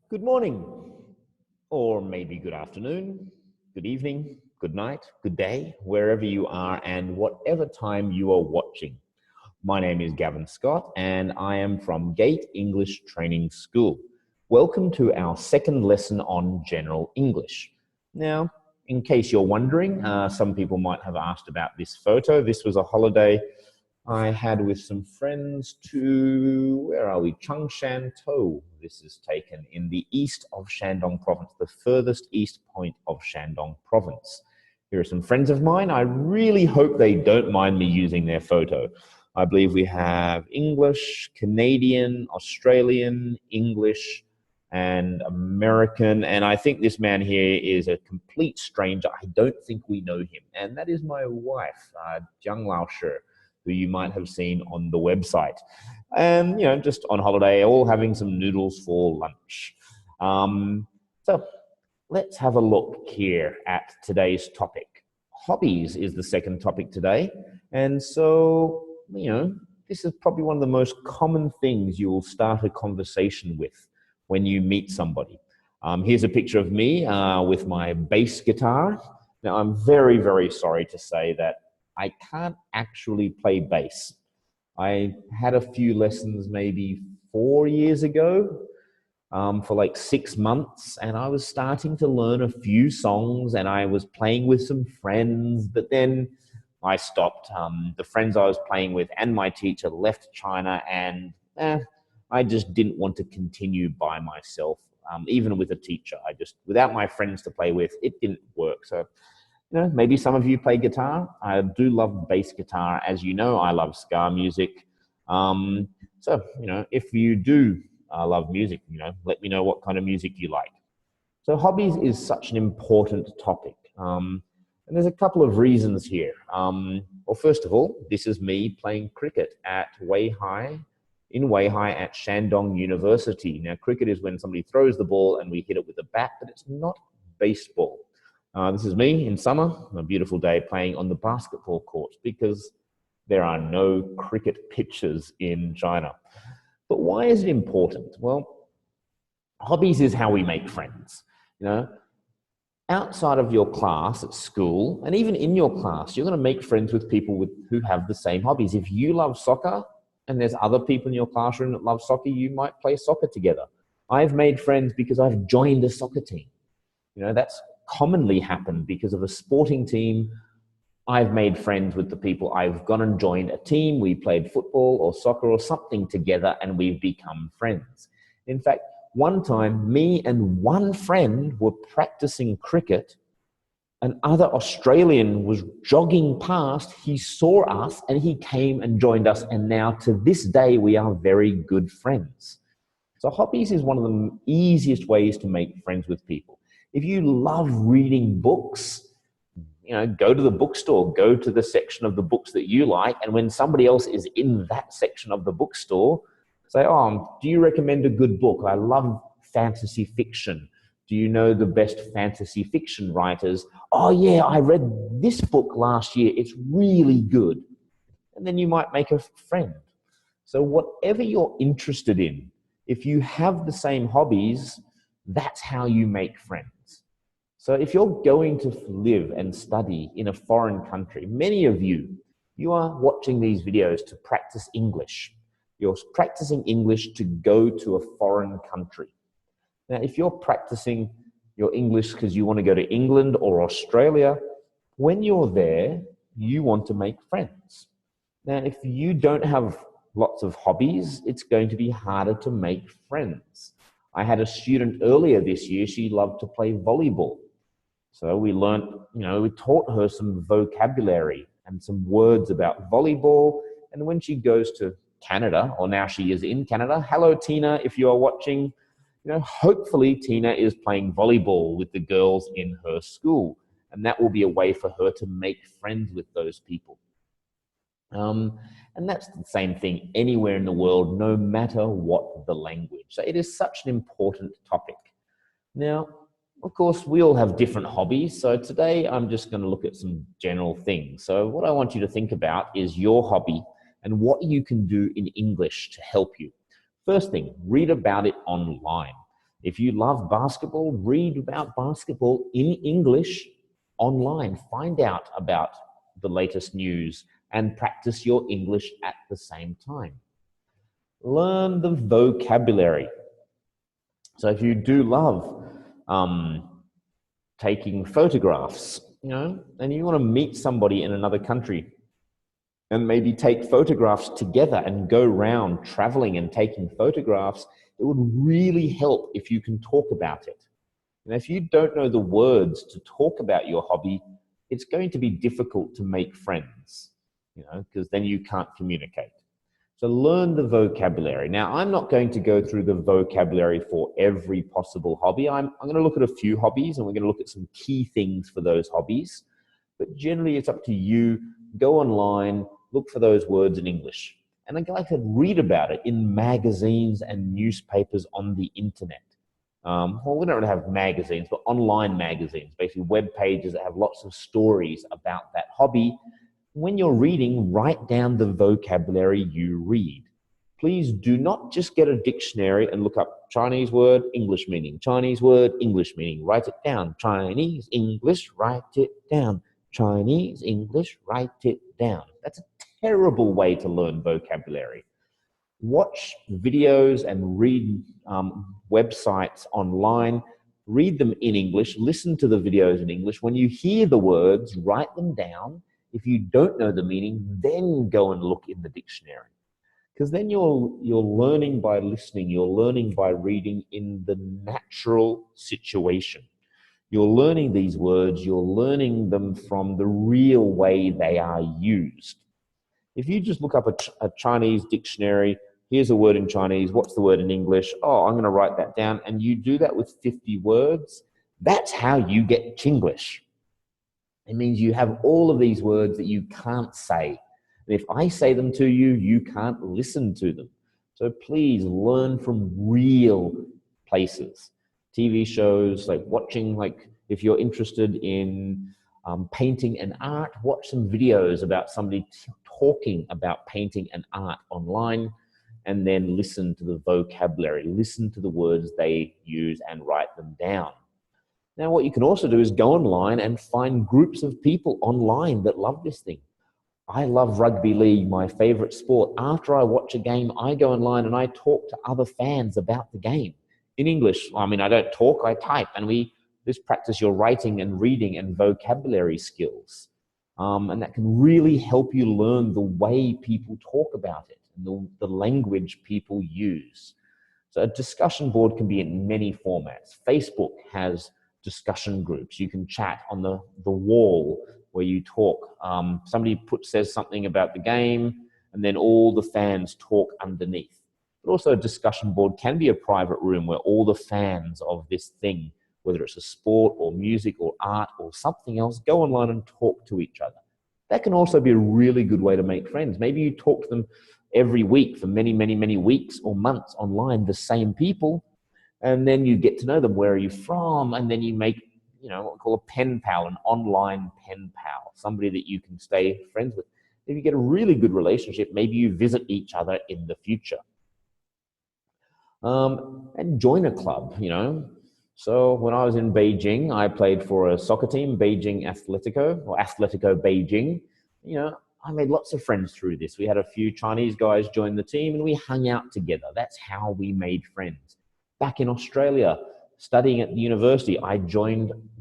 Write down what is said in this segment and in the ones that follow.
Good morning, or maybe good afternoon, good evening, good night, good day, wherever you are and whatever time you are watching. My name is Gavin Scott and I am from Gate English Training School. Welcome to our second lesson on General English. Now, in case you're wondering, some people might have asked about this photo. This was a holiday I had with some friends to, where are we? Changshantou. This is taken in the east of Shandong Province, the furthest east point of Shandong Province. Here are some friends of mine. I really hope they don't mind me using their photo. I believe we have English, Canadian, Australian, English, and American. And I think this man here is a complete stranger. I don't think we know him. And that is my wife, Jiang Lao Shi, who you might have seen on the website. And, just on holiday, all having some noodles for lunch. So let's have a look here at today's topic. Hobbies is the second topic today. And so, this is probably one of the most common things you will start a conversation with when you meet somebody. Here's a picture of me with my bass guitar. Now, I'm very, very sorry to say that I can't actually play bass. I had a few lessons maybe 4 years ago for like 6 months, and I was starting to learn a few songs and I was playing with some friends, but then I stopped. The friends I was playing with and my teacher left China, and I just didn't want to continue by myself, even with a teacher. Without my friends to play with, it didn't work. So maybe some of you play guitar. I do love bass guitar. As you know, I love ska music. So, if you do love music, let me know what kind of music you like. So hobbies is such an important topic. And there's a couple of reasons here. Well, first of all, this is me playing cricket at Weihai at Shandong University. Now, cricket is when somebody throws the ball and we hit it with a bat, but it's not baseball. This is me in summer, a beautiful day playing on the basketball court because there are no cricket pitches in China. But why is it important? Well, hobbies is how we make friends. Outside of your class at school, and even in your class, you're going to make friends with people who have the same hobbies. If you love soccer and there's other people in your classroom that love soccer, you might play soccer together. I've made friends because I've joined a soccer team. That's commonly happened because of a sporting team. I've made friends with the people. I've gone and joined a team. We played football or soccer or something together and we've become friends. In fact, one time, me and one friend were practicing cricket. Another Australian was jogging past. He saw us and he came and joined us. And now to this day, we are very good friends. So hobbies is one of the easiest ways to make friends with people. If you love reading books, go to the bookstore, go to the section of the books that you like, and when somebody else is in that section of the bookstore, say, do you recommend a good book? I love fantasy fiction. Do you know the best fantasy fiction writers? Oh yeah, I read this book last year. It's really good. And then you might make a friend. So whatever you're interested in, if you have the same hobbies, that's how you make friends. So if you're going to live and study in a foreign country, many of you are watching these videos to practice English. You're practicing English to go to a foreign country. Now, if you're practicing your English because you want to go to England or Australia, when you're there, you want to make friends. Now, if you don't have lots of hobbies, it's going to be harder to make friends. I had a student earlier this year, she loved to play volleyball. So we learned, we taught her some vocabulary and some words about volleyball. And when she goes to Canada, or now she is in Canada, hello, Tina, if you are watching, hopefully Tina is playing volleyball with the girls in her school. And that will be a way for her to make friends with those people. And that's the same thing anywhere in the world, no matter what the language. So it is such an important topic. Now, of course, we all have different hobbies. So today I'm just going to look at some general things. So what I want you to think about is your hobby and what you can do in English to help you. First thing, read about it online. If you love basketball, read about basketball in English online. Find out about the latest news and practice your English at the same time. Learn the vocabulary. So if you do love taking photographs, and you want to meet somebody in another country and maybe take photographs together and go around traveling and taking photographs, it would really help if you can talk about it. And if you don't know the words to talk about your hobby, it's going to be difficult to make friends, because then you can't communicate. So learn the vocabulary. Now, I'm not going to go through the vocabulary for every possible hobby. I'm going to look at a few hobbies, and we're going to look at some key things for those hobbies. But generally, it's up to you. Go online, look for those words in English. And like I said, read about it in magazines and newspapers on the internet. Well, we don't really have magazines, but online magazines, basically web pages that have lots of stories about that hobby. When you're reading, write down the vocabulary you read. Please do not just get a dictionary and look up Chinese word, English meaning, Chinese word, English meaning. Write it down. Chinese, English, write it down. Chinese, English, write it down. That's a terrible way to learn vocabulary. Watch videos and read websites online. Read them in English. Listen to the videos in English. When you hear the words, write them down. If you don't know the meaning, then go and look in the dictionary. Because then you're learning by listening. You're learning by reading in the natural situation. You're learning these words. You're learning them from the real way they are used. If you just look up a Chinese dictionary, here's a word in Chinese, what's the word in English? Oh, I'm going to write that down. And you do that with 50 words. That's how you get Chinglish. It means you have all of these words that you can't say. And if I say them to you, you can't listen to them. So please learn from real places. TV shows, like watching, if you're interested in painting and art, watch some videos about somebody talking about painting and art online, and then listen to the vocabulary, listen to the words they use and write them down. Now, what you can also do is go online and find groups of people online that love this thing. I love rugby league, my favorite sport. After I watch a game, I go online and I talk to other fans about the game in English. I mean, I don't talk, I type, and this practice your writing and reading and vocabulary skills. And that can really help you learn the way people talk about it and the language people use. So a discussion board can be in many formats. Facebook has discussion groups. You can chat on the wall where you talk. Somebody says something about the game, and then all the fans talk underneath. But also a discussion board can be a private room where all the fans of this thing, whether it's a sport or music or art or something else, go online and talk to each other. That can also be a really good way to make friends. Maybe you talk to them every week for many, many, many weeks or months online, the same people, and then you get to know them. Where are you from? And then you make, what we call a pen pal, an online pen pal, somebody that you can stay friends with. If you get a really good relationship, maybe you visit each other in the future. And join a club, So when I was in Beijing, I played for a soccer team, Beijing Atletico, or Atletico Beijing. I made lots of friends through this. We had a few Chinese guys join the team and we hung out together. That's how we made friends. Back in Australia, studying at the university,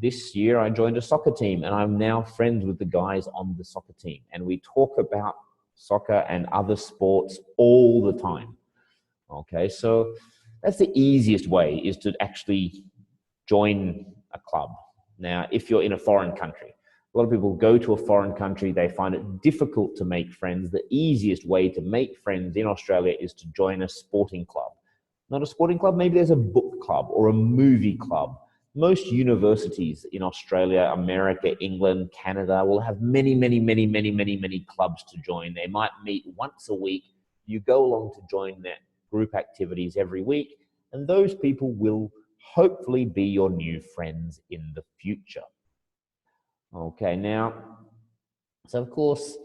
this year I joined a soccer team, and I'm now friends with the guys on the soccer team. And we talk about soccer and other sports all the time. Okay, so that's the easiest way, is to actually join a club. Now, if you're in a foreign country, a lot of people go to a foreign country, they find it difficult to make friends. The easiest way to make friends in Australia is to join a sporting club. Not a sporting club, maybe there's a book club or a movie club. Most universities in Australia, America, England, Canada will have many, many, many, many, many, many clubs to join. They might meet once a week. You go along to join their group activities every week, and those people will hopefully be your new friends in the future. Okay, now, so of course,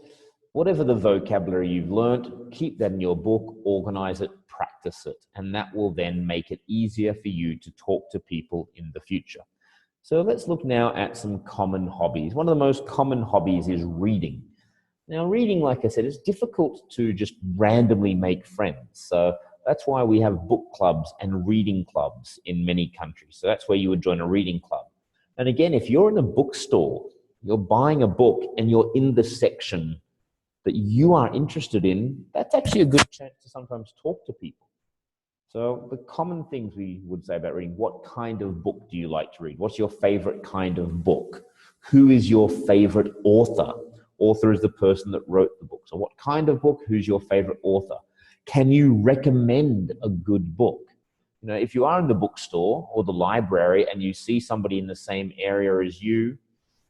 whatever the vocabulary you've learnt, keep that in your book, organize it, practice it. And that will then make it easier for you to talk to people in the future. So let's look now at some common hobbies. One of the most common hobbies is reading. Now, reading, like I said, is difficult to just randomly make friends. So that's why we have book clubs and reading clubs in many countries. So that's where you would join a reading club. And again, if you're in a bookstore, you're buying a book and you're in the section that you are interested in, that's actually a good chance to sometimes talk to people. So the common things we would say about reading: what kind of book do you like to read? What's your favorite kind of book? Who is your favorite author? Author is the person that wrote the book. So what kind of book? Who's your favorite author? Can you recommend a good book? You know, if you are in the bookstore or the library and you see somebody in the same area as you,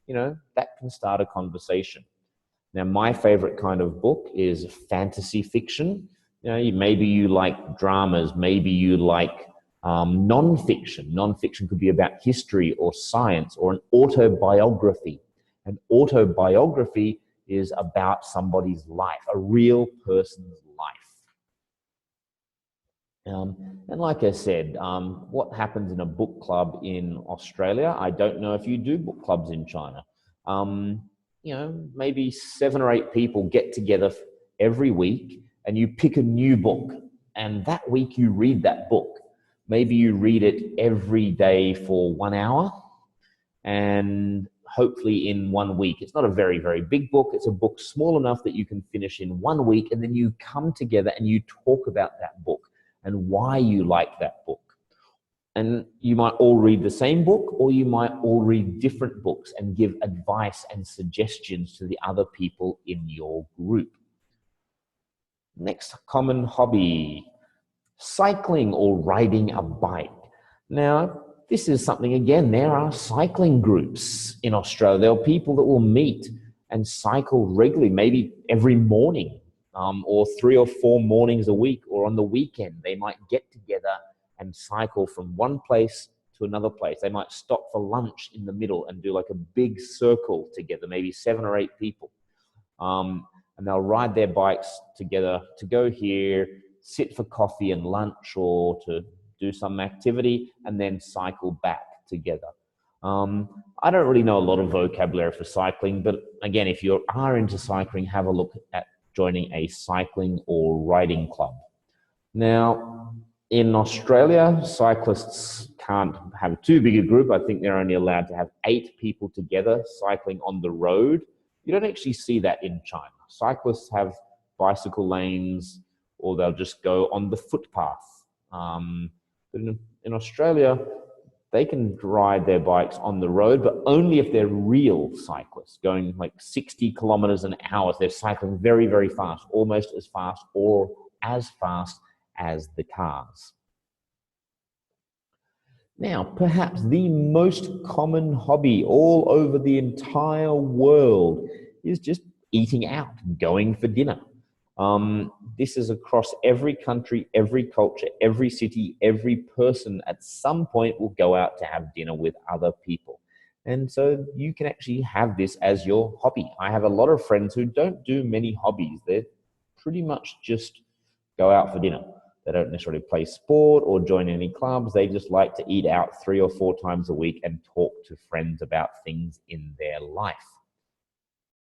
you know, that can start a conversation. Now, my favorite kind of book is fantasy fiction. You know, maybe you like dramas, maybe you like non-fiction. Non-fiction could be about history or science or an autobiography. An autobiography is about somebody's life, a real person's life. And like I said, what happens in a book club in Australia, I don't know if you do book clubs in China. You know, maybe 7 or 8 people get together every week and you pick a new book. And that week you read that book. Maybe you read it every day for 1 hour, and hopefully in 1 week. It's not a very, very big book. It's a book small enough that you can finish in 1 week, and then you come together and you talk about that book and why you like that book. And you might all read the same book, or you might all read different books and give advice and suggestions to the other people in your group. Next common hobby: cycling or riding a bike. Now, this is something, again, there are cycling groups in Australia. There are people that will meet and cycle regularly, maybe every morning, or 3 or 4 mornings a week, or on the weekend. They might get together and cycle from one place to another place. They might stop for lunch in the middle and do like a big circle together, maybe 7 or 8 people. And they'll ride their bikes together to go here, sit for coffee and lunch, or to do some activity, and then cycle back together. I don't really know a lot of vocabulary for cycling, but again, if you are into cycling, have a look at joining a cycling or riding club. Now, in Australia, cyclists can't have too big a group. I think they're only allowed to have 8 people together cycling on the road. You don't actually see that in China. Cyclists have bicycle lanes, or they'll just go on the footpath. But in Australia, they can ride their bikes on the road, but only if they're real cyclists, going like 60 kilometers an hour. They're cycling very, very fast, almost as fast or as fast as the cars. Now, perhaps the most common hobby all over the entire world is just eating out, going for dinner. This is across every country, every culture, every city. Every person at some point will go out to have dinner with other people. And so you can actually have this as your hobby. I have a lot of friends who don't do many hobbies. They pretty much just go out for dinner. They don't necessarily play sport or join any clubs. They just like to eat out 3 or 4 times a week and talk to friends about things in their life.